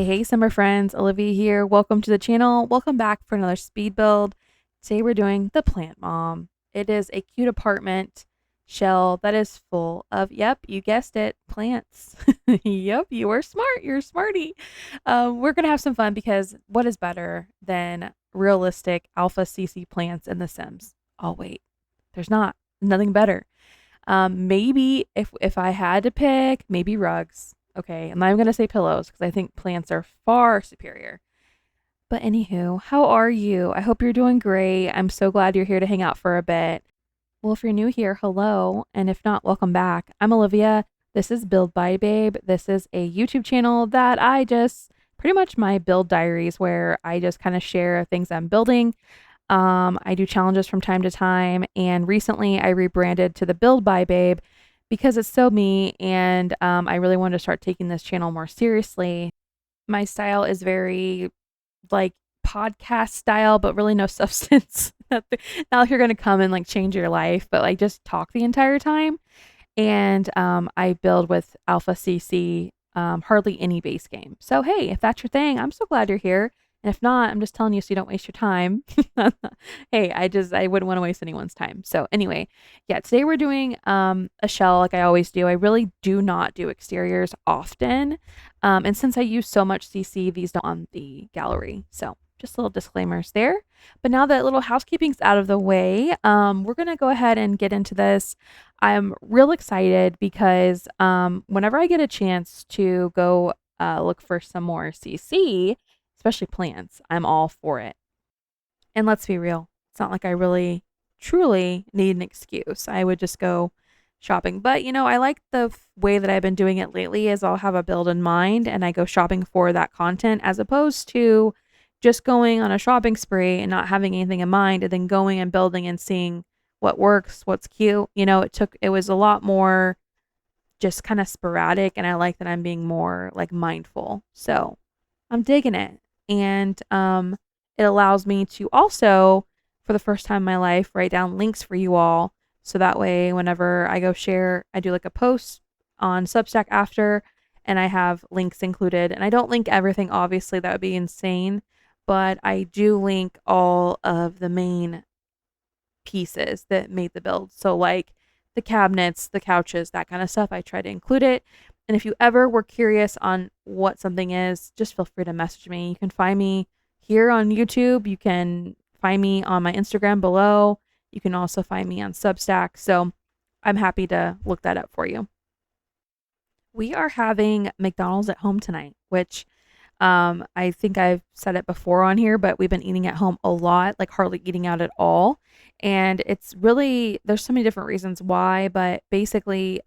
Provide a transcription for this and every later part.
Hey, summer friends, Olivia here. Welcome to the channel. Welcome back for another speed build. Today we're doing the Plant Mom. It is a cute apartment shell that is full of, yep, you guessed it, plants. Yep, you are smart. You're a smarty. We're going to have some fun because what is better than realistic alpha CC plants in The Sims? Oh, wait, there's not. Nothing better. Maybe if I had to pick, maybe rugs. Okay, I'm not even gonna say pillows because I think plants are far superior. But anywho, how are you? I hope you're doing great. I'm so glad you're here to hang out for a bit. Well, if you're new here, hello, and if not, welcome back. I'm Olivia. This is Build by Babe. This is a YouTube channel that I just pretty much my build diaries where I just kind of share things I'm building. I do challenges from time to time, and recently I rebranded to the Build by Babe because it's so me, and I really wanted to start taking this channel more seriously. My style is very like podcast style, but really no substance. Not like you're gonna come and like change your life, but like just talk the entire time. And I build with Alpha CC, hardly any base game. So hey, if that's your thing, I'm so glad you're here. And if not, I'm just telling you so you don't waste your time. Hey, I wouldn't want to waste anyone's time. So anyway, yeah, today we're doing a shell like I always do. I really do not do exteriors often. And since I use so much CC, these don't on the gallery. So just little disclaimers there. But now that little housekeeping's out of the way, we're gonna go ahead and get into this. I'm real excited because whenever I get a chance to go look for some more CC, especially plants, I'm all for it. And let's be real, it's not like I really truly need an excuse. I would just go shopping. But I like the way that I've been doing it lately is I'll have a build in mind and I go shopping for that content as opposed to just going on a shopping spree and not having anything in mind and then going and building and seeing what works, what's cute. It was a lot more just kind of sporadic, and I like that I'm being more like mindful. So I'm digging it. And it allows me to also, for the first time in my life, write down links for you all. So that way, whenever I go share, I do like a post on Substack after, and I have links included. And I don't link everything, obviously, that would be insane. But I do link all of the main pieces that made the build. So, like the cabinets, the couches, that kind of stuff, I try to include it. And if you ever were curious on what something is, just feel free to message me. You can find me here on YouTube. You can find me on my Instagram below. You can also find me on Substack. So I'm happy to look that up for you. We are having McDonald's at home tonight, which I think I've said it before on here, but we've been eating at home a lot, like hardly eating out at all. And it's really, there's so many different reasons why, but basically,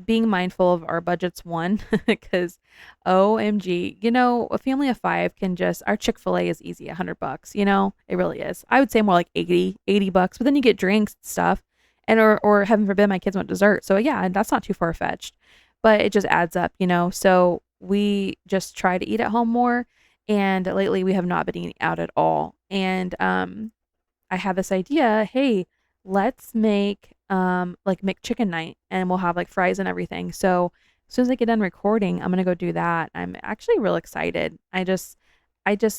being mindful of our budgets, one, because OMG, a family of five can just, our Chick-fil-A is easy, $100, it really is. I would say more like 80 bucks, but then you get drinks and stuff, and or heaven forbid my kids want dessert. So yeah, that's not too far fetched, but it just adds up, so we just try to eat at home more. And lately we have not been eating out at all. And I had this idea, hey, let's make like McChicken night and we'll have like fries and everything. So as soon as I get done recording, I'm gonna go do that. I'm actually real excited. I just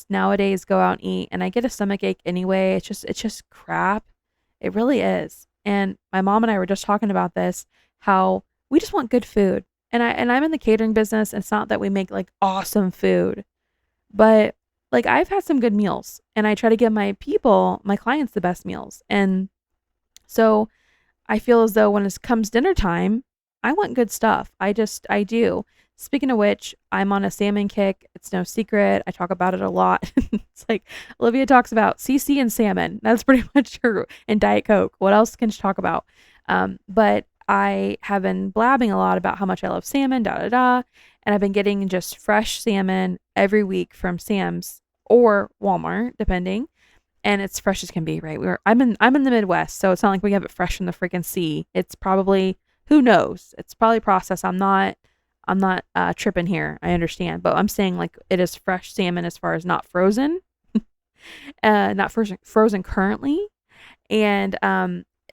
nowadays go out and eat and I get a stomach ache anyway. It's just crap. It really is. And my mom and I were just talking about this, how we just want good food. And I'm in the catering business. And it's not that we make like awesome food, but like I've had some good meals and I try to give my clients the best meals. And so I feel as though when it comes dinner time, I want good stuff. I do. Speaking of which, I'm on a salmon kick. It's no secret. I talk about it a lot. It's like Olivia talks about CC and salmon. That's pretty much her, and Diet Coke. What else can she talk about? But I have been blabbing a lot about how much I love salmon, da da da. And I've been getting just fresh salmon every week from Sam's or Walmart, depending. And it's fresh as can be, right? I'm in the Midwest, so it's not like we have it fresh from the freaking sea. It's probably, who knows? It's probably processed. I'm not tripping here. I understand, but I'm saying like it is fresh salmon as far as not frozen, not frozen currently, and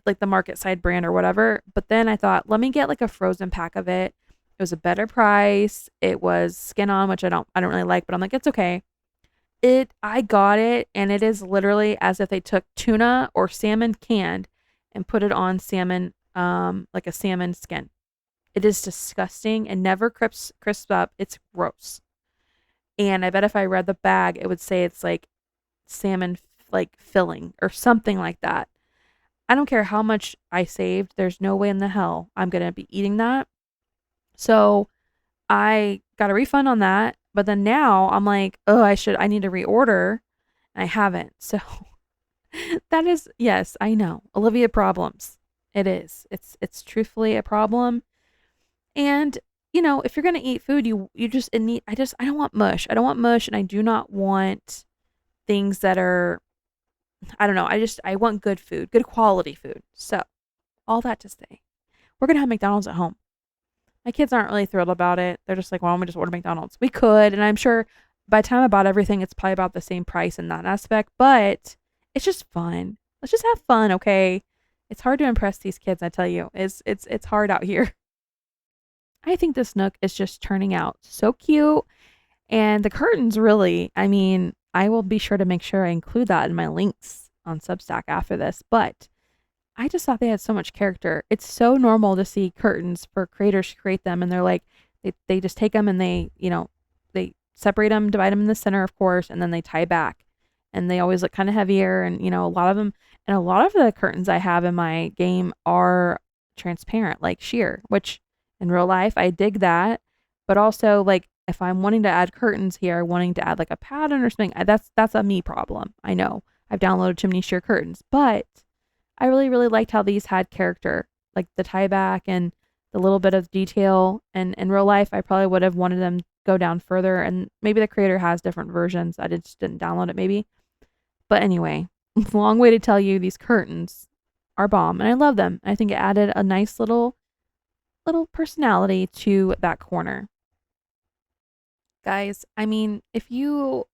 like the market side brand or whatever. But then I thought, let me get like a frozen pack of it It was a better price. It was skin on, which I don't really like, but I'm like, it's okay. I got it, and it is literally as if they took tuna or salmon canned and put it on salmon, like a salmon skin. It is disgusting and never crisps up. It's gross. And I bet if I read the bag, it would say it's like salmon like filling or something like that. I don't care how much I saved. There's no way in the hell I'm gonna be eating that. So I got a refund on that. But then now I'm like, oh, I need to reorder. And I haven't. So that is, yes, I know. Olivia problems. It is. It's truthfully a problem. And if you're gonna eat food, you just need. I don't want mush. I don't want mush, and I do not want things that are. I don't know. I want good food, good quality food. So all that to say, we're gonna have McDonald's at home. My kids aren't really thrilled about it. They're just like, why don't we just order McDonald's? We could, and I'm sure by the time I bought everything, it's probably about the same price in that aspect. But it's just fun. Let's just have fun, okay? It's hard to impress these kids. I tell you, it's hard out here. I think this nook is just turning out so cute. And the curtains, really, I mean, I will be sure to make sure I include that in my links on Substack after this. But I just thought they had so much character. It's so normal to see curtains for creators create them. And they're like, they just take them and they separate them, divide them in the center, of course, and then they tie back. And they always look kind of heavier. And, a lot of them, and a lot of the curtains I have in my game are transparent, like sheer, which in real life, I dig that. But also, like, if I'm wanting to add curtains here, wanting to add like a pattern or something, that's a me problem. I know I've downloaded too many sheer curtains, but I really, really liked how these had character, like the tie back and the little bit of detail. And in real life, I probably would have wanted them to go down further. And maybe the creator has different versions. I just didn't download it, maybe. But anyway, long way to tell you these curtains are bomb, and I love them. I think it added a nice little personality to that corner. Guys, I mean, if you've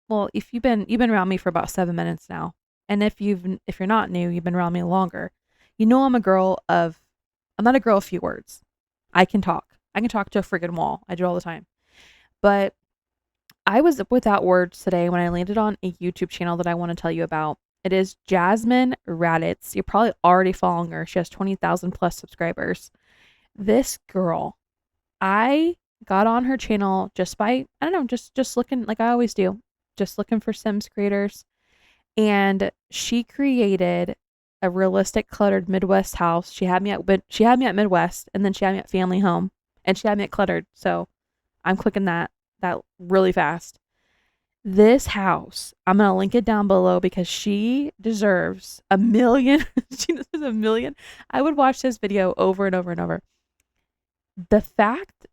been around me for about 7 minutes now, and if you're not new, you've been around me longer. I'm I'm not a girl of few words. I can talk. I can talk to a friggin' wall. I do it all the time. But I was without words today when I landed on a YouTube channel that I want to tell you about. It is Jasmine Raditz. You're probably already following her. She has 20,000 plus subscribers. This girl, I got on her channel just by, I don't know, just looking like I always do, just looking for Sims creators. And she created a realistic cluttered Midwest house. She had me at Midwest, and then she had me at Family Home, and she had me at cluttered. So I'm clicking that really fast. This house, I'm going to link it down below because she deserves a million. She deserves a million. I would watch this video over and over and over. The fact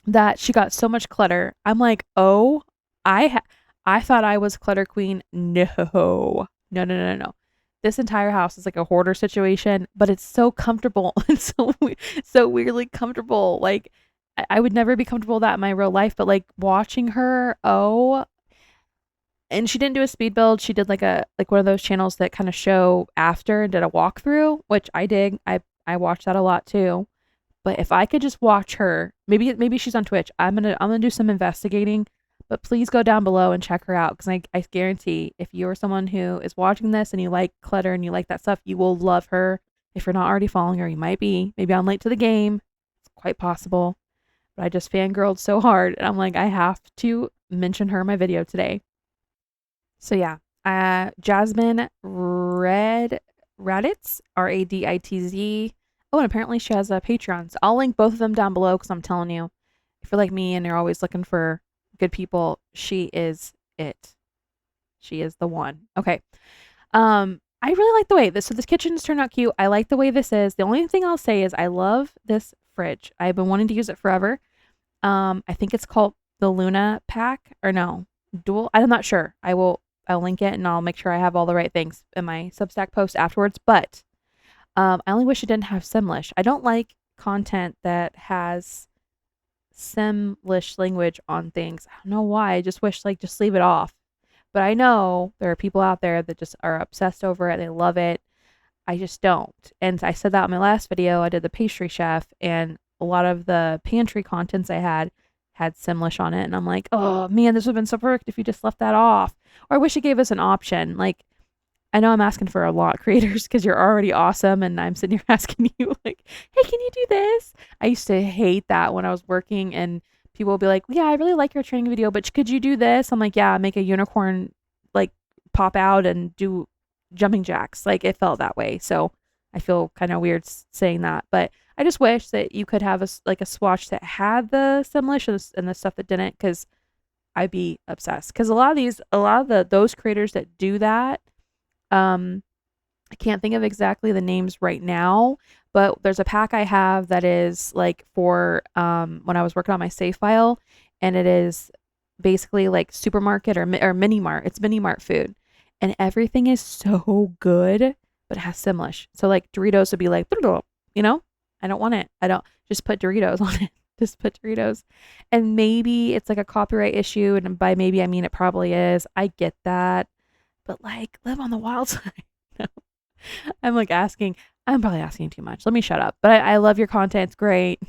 that she got so much clutter, I'm like, oh, I thought I was clutter queen. No. This entire house is like a hoarder situation, but it's so comfortable. It's so weirdly comfortable. Like, I would never be comfortable with that in my real life, but like watching her, oh, and she didn't do a speed build. She did like one of those channels that kind of show after and did a walkthrough, which I dig. I watch that a lot too. But if I could just watch her, maybe she's on Twitch. I'm gonna do some investigating. But please go down below and check her out, because I guarantee if you are someone who is watching this and you like clutter and you like that stuff, you will love her. If you're not already following her, you might be. Maybe I'm late to the game. It's quite possible. But I just fangirled so hard, and I'm like, I have to mention her in my video today. So yeah, Jasmine Raditz, Raditz. Oh, and apparently she has a Patreon. So I'll link both of them down below, because I'm telling you, if you're like me and you're always looking for good people, she is it. She is the one. Okay. I really like the way this kitchen's turned out cute. I like the way this is. The only thing I'll say is I love this fridge. I've been wanting to use it forever. I think it's called the Luna pack, or no, dual. I'm not sure. I'll link it, and I'll make sure I have all the right things in my Substack post afterwards. But I only wish it didn't have Simlish. I don't like content that has Simlish language on things. I don't know why. I just wish just leave it off. But I know there are people out there that just are obsessed over it. They love it. I just don't. And I said that in my last video. I did the pastry chef, and a lot of the pantry contents I had Simlish on it. And I'm like, oh man, this would have been so perfect if you just left that off. Or I wish it gave us an option. Like, I know I'm asking for a lot, creators, because you're already awesome. And I'm sitting here asking you, like, hey, can you do this? I used to hate that when I was working and people will be like, yeah, I really like your training video, but could you do this? I'm like, yeah, make a unicorn like pop out and do jumping jacks. Like it felt that way. So I feel kind of weird saying that, but I just wish that you could have a swatch that had the Simlish and the stuff that didn't, because I'd be obsessed. Because a lot of those creators that do that, um, I can't think of exactly the names right now, but there's a pack I have that is like for when I was working on my save file, and it is basically like supermarket or mini mart. It's mini mart food, and everything is so good, but it has Simlish. So like Doritos would be like, you know, I don't want it. I don't just put Doritos on it. Just put Doritos, and maybe it's like a copyright issue, and by maybe I mean it probably is. I get that, but like live on the wild side. I'm like I'm probably asking too much. Let me shut up. But I love your content. It's great.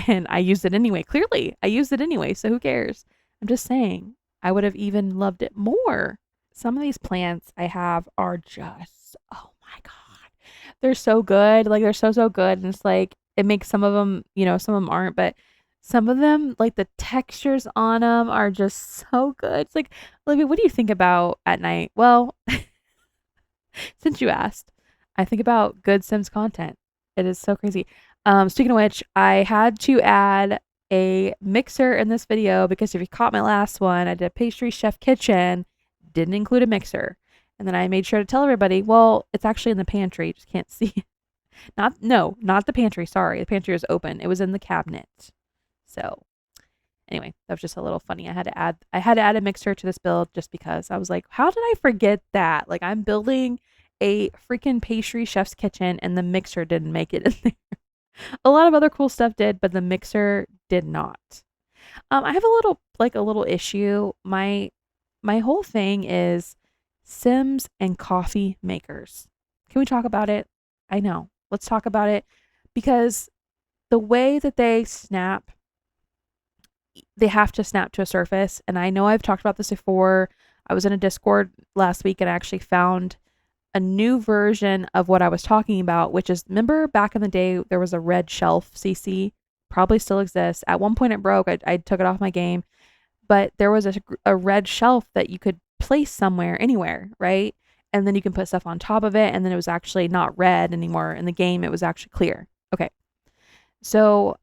And I used it anyway. Clearly, I used it anyway. So who cares? I'm just saying, I would have even loved it more. Some of these plants I have are just, oh my God. They're so good. Like they're so, so good. And it's like, it makes some of them, some of them aren't, but some of them, like the textures on them are just so good. It's like, Olivia, what do you think about at night? Well, since you asked, I think about good Sims content. It is so crazy. Speaking of which, I had to add a mixer in this video because if you caught my last one, I did a pastry chef kitchen, didn't include a mixer. And then I made sure to tell everybody, well, it's actually in the pantry. You just can't see. Not the pantry. Sorry. The pantry was open. It was in the cabinet. So anyway, that was just a little funny. I had to add a mixer to this build just because I was like, how did I forget that? Like I'm building a freaking pastry chef's kitchen and the mixer didn't make it in there. A lot of other cool stuff did, but the mixer did not. I have a little issue. My whole thing is Sims and coffee makers. Can we talk about it? I know. Let's talk about it because the way that they have to snap to a surface. And I know I've talked about this before. I was in a Discord last week and I actually found a new version of what I was talking about, which is, remember back in the day, there was a red shelf CC, probably still exists. At one point it broke. I took it off my game, but there was a red shelf that you could place somewhere, anywhere, right? And then you can put stuff on top of it. And then it was actually not red anymore in the game. It was actually clear. Okay. So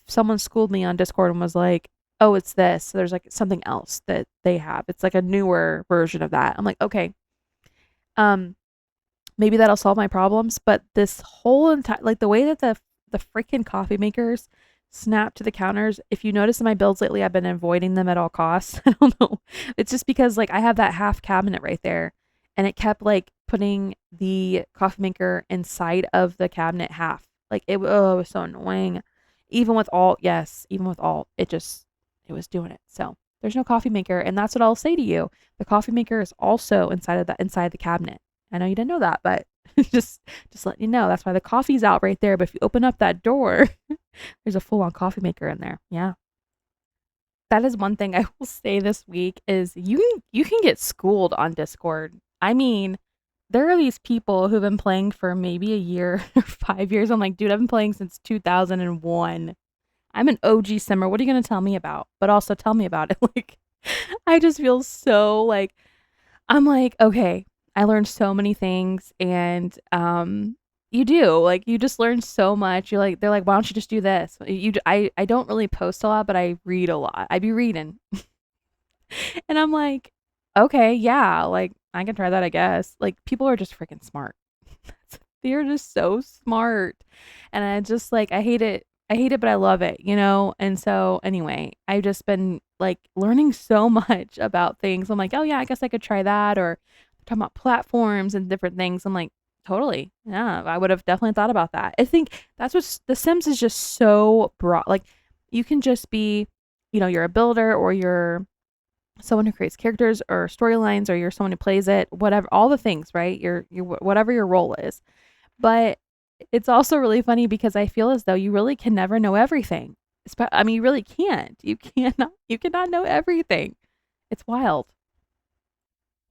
someone schooled me on Discord and was like, oh, it's this. So there's like something else that they have. It's like a newer version of that. I'm like, okay. Maybe that'll solve my problems, but this whole entire, like the way that the freaking coffee makers snap to the counters, if you notice in my builds lately, I've been avoiding them at all costs. I don't know. It's just because like I have that half cabinet right there and it kept like putting the coffee maker inside of the cabinet half. Like it was so annoying. Even with alt, it was doing it. So there's no coffee maker, and that's what I'll say to you. The coffee maker is also inside the cabinet. I know you didn't know that, but just letting you know. That's why the coffee's out right there. But if you open up that door, there's a full-on coffee maker in there. Yeah. That is one thing I will say this week is you can get schooled on Discord. I mean, there are these people who've been playing for maybe a year or 5 years. I'm like, dude, I've been playing since 2001. I'm an OG simmer. What are you going to tell me about? But also tell me about it. Like, I just feel so like, I'm like, okay, I learned so many things and, you do like, you just learn so much. You're like, they're like, why don't you just do this? I don't really post a lot, but I read a lot. I be reading and I'm like, okay, yeah, like I can try that, I guess. Like people are just freaking smart. They're just so smart. And I just like, I hate it. I hate it, but I love it, And so anyway, I've just been like learning so much about things. I'm like, oh yeah, I guess I could try that. Or talking about platforms and different things. I'm like, totally. Yeah, I would have definitely thought about that. I think that's what The Sims is just so broad. Like you can just be, you're a builder or you're someone who creates characters or storylines or you're someone who plays it, whatever, all the things, right? You're whatever your role is. But It's also really funny because I feel as though you really can never know everything. I mean, you really can't. You cannot know everything. It's wild.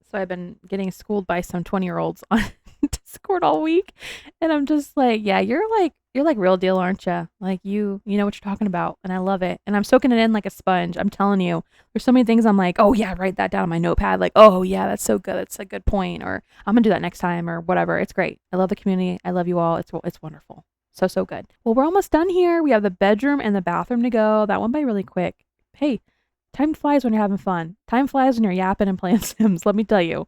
So I've been getting schooled by some 20-year-olds on Discord all week, and I'm just like, yeah, you're like real deal, aren't you? Like you know what you're talking about, and I love it. And I'm soaking it in like a sponge. I'm telling you, there's so many things I'm like, oh yeah, write that down on my notepad. Like, oh yeah, that's so good. That's a good point. Or I'm gonna do that next time, or whatever. It's great. I love the community. I love you all. It's wonderful. So so good. Well, we're almost done here. We have the bedroom and the bathroom to go. That went by really quick. Hey, time flies when you're having fun. Time flies when you're yapping and playing Sims, let me tell you.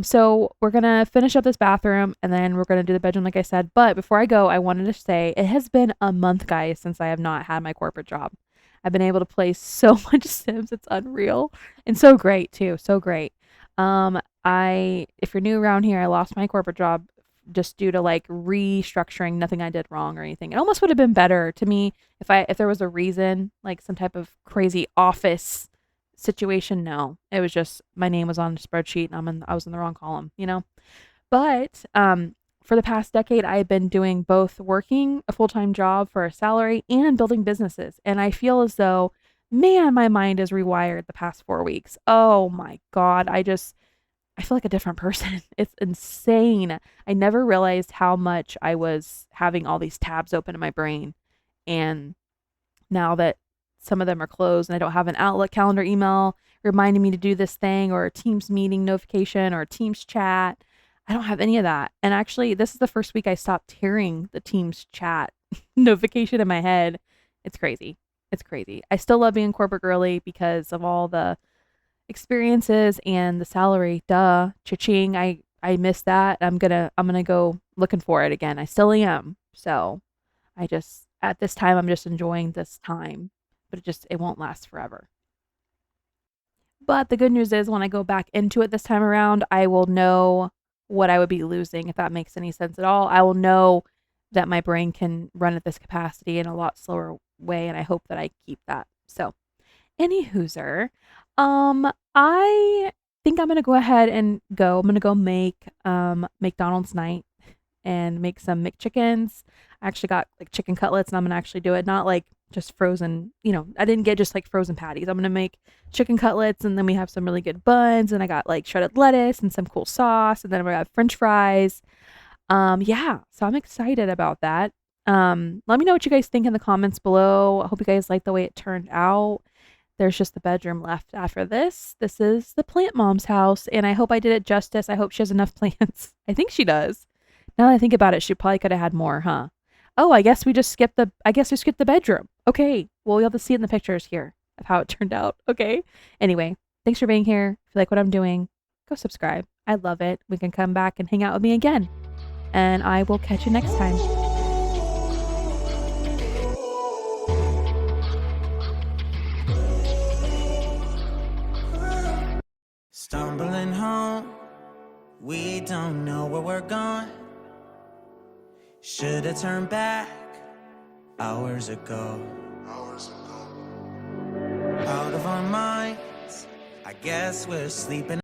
So we're gonna finish up this bathroom and then we're gonna do the bedroom, like I said. But before I go, I wanted to say it has been a month, guys, since I have not had my corporate job. I've been able to play so much Sims, it's unreal. And so great too. So great. If you're new around here, I lost my corporate job just due to like restructuring, nothing I did wrong or anything. It almost would have been better to me if there was a reason, like some type of crazy office situation. No, it was just my name was on a spreadsheet and I was in the wrong column, you know. But for the past decade, I've been doing both working a full time job for a salary and building businesses, and I feel as though, man, my mind is rewired the past 4 weeks. Oh my god, I feel like a different person. It's insane. I never realized how much I was having all these tabs open in my brain. And now that some of them are closed and I don't have an Outlook calendar email reminding me to do this thing or a Teams meeting notification or a Teams chat, I don't have any of that. And actually, this is the first week I stopped hearing the Teams chat notification in my head. It's crazy. It's crazy. I still love being corporate girly because of all the experiences and the salary. Duh, cha-ching. I miss that. I'm gonna go looking for it again. I still am. So I just at this time I'm just enjoying this time, but it won't last forever. But the good news is when I go back into it this time around, I will know what I would be losing if that makes any sense at all. I will know that my brain can run at this capacity in a lot slower way, and I hope that I keep that. So any hooser, I think I'm gonna go ahead and go. I'm gonna go make McDonald's night and make some McChickens. I actually got like chicken cutlets, and I'm gonna actually do it not like just frozen. You know, I didn't get just like frozen patties. I'm gonna make chicken cutlets, and then we have some really good buns, and I got like shredded lettuce and some cool sauce, and then we have French fries. Yeah, so I'm excited about that. Let me know what you guys think in the comments below. I hope you guys like the way it turned out. There's just the bedroom left after this. This is the plant mom's house, and I hope I did it justice. I hope she has enough plants. I think she does. Now that I think about it, she probably could have had more, huh? Oh, I guess we skipped the bedroom. Okay. Well, you'll have to see it in the pictures here of how it turned out. Okay. Anyway, thanks for being here. If you like what I'm doing, go subscribe. I love it. We can come back and hang out with me again. And I will catch you next time. Stumbling home, we don't know where we're going. Should've turned back hours ago. Out of our minds, I guess we're sleeping.